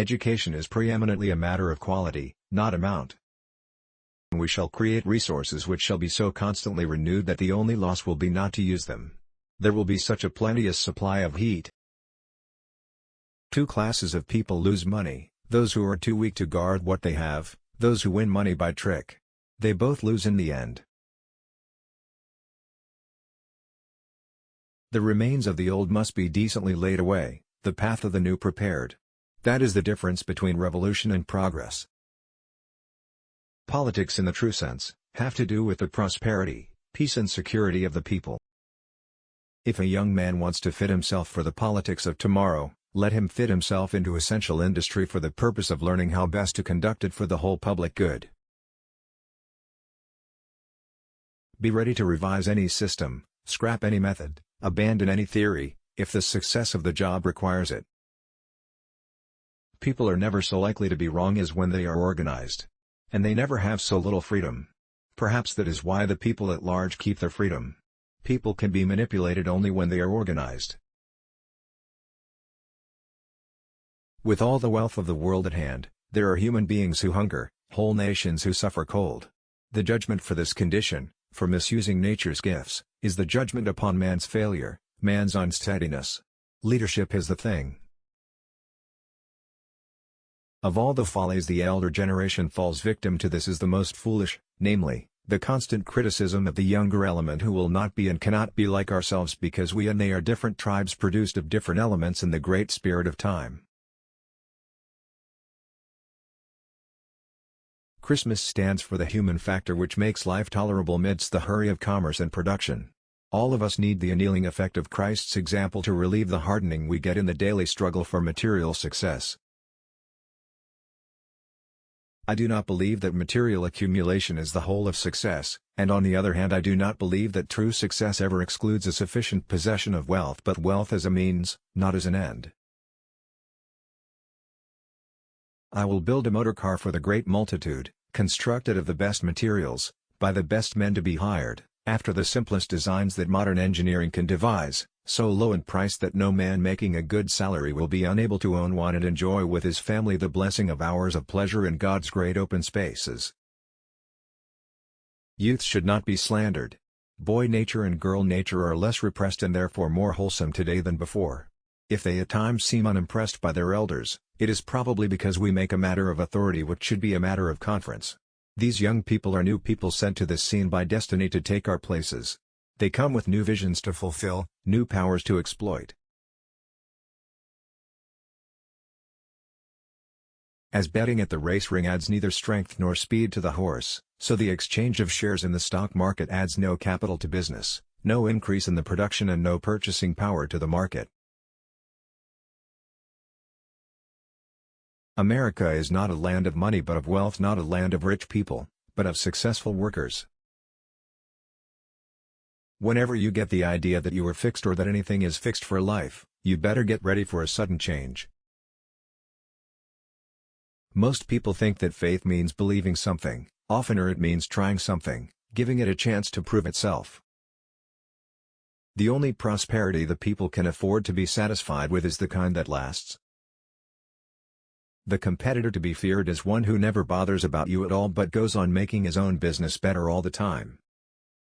Education is preeminently a matter of quality, not amount. We shall create resources which shall be so constantly renewed that the only loss will be not to use them. There will be such a plenteous supply of heat. Two classes of people lose money: those who are too weak to guard what they have, those who win money by trick. They both lose in the end. The remains of the old must be decently laid away, the path of the new prepared. That is the difference between revolution and progress. Politics in the true sense have to do with the prosperity, peace and security of the people. If a young man wants to fit himself for the politics of tomorrow, let him fit himself into essential industry for the purpose of learning how best to conduct it for the whole public good. Be ready to revise any system, scrap any method, abandon any theory, if the success of the job requires it. People are never so likely to be wrong as when they are organized. And they never have so little freedom. Perhaps that is why the people at large keep their freedom. People can be manipulated only when they are organized. With all the wealth of the world at hand, there are human beings who hunger, whole nations who suffer cold. The judgment for this condition, for misusing nature's gifts, is the judgment upon man's failure, man's unsteadiness. Leadership is the thing. Of all the follies the elder generation falls victim to, this is the most foolish, namely, the constant criticism of the younger element who will not be and cannot be like ourselves because we and they are different tribes produced of different elements in the great spirit of time. Christmas stands for the human factor which makes life tolerable midst the hurry of commerce and production. All of us need the annealing effect of Christ's example to relieve the hardening we get in the daily struggle for material success. I do not believe that material accumulation is the whole of success, and on the other hand I do not believe that true success ever excludes a sufficient possession of wealth, but wealth as a means, not as an end. I will build a motor car for the great multitude, constructed of the best materials, by the best men to be hired, after the simplest designs that modern engineering can devise, so low in price that no man making a good salary will be unable to own one and enjoy with his family the blessing of hours of pleasure in God's great open spaces. Youth should not be slandered. Boy nature and girl nature are less repressed and therefore more wholesome today than before. If they at times seem unimpressed by their elders, it is probably because we make a matter of authority what should be a matter of conference. These young people are new people sent to this scene by destiny to take our places. They come with new visions to fulfill, new powers to exploit. As betting at the race ring adds neither strength nor speed to the horse, so the exchange of shares in the stock market adds no capital to business, no increase in the production and no purchasing power to the market. America is not a land of money but of wealth, not a land of rich people, but of successful workers. Whenever you get the idea that you are fixed or that anything is fixed for life, you better get ready for a sudden change. Most people think that faith means believing something, oftener it means trying something, giving it a chance to prove itself. The only prosperity the people can afford to be satisfied with is the kind that lasts. The competitor to be feared is one who never bothers about you at all but goes on making his own business better all the time.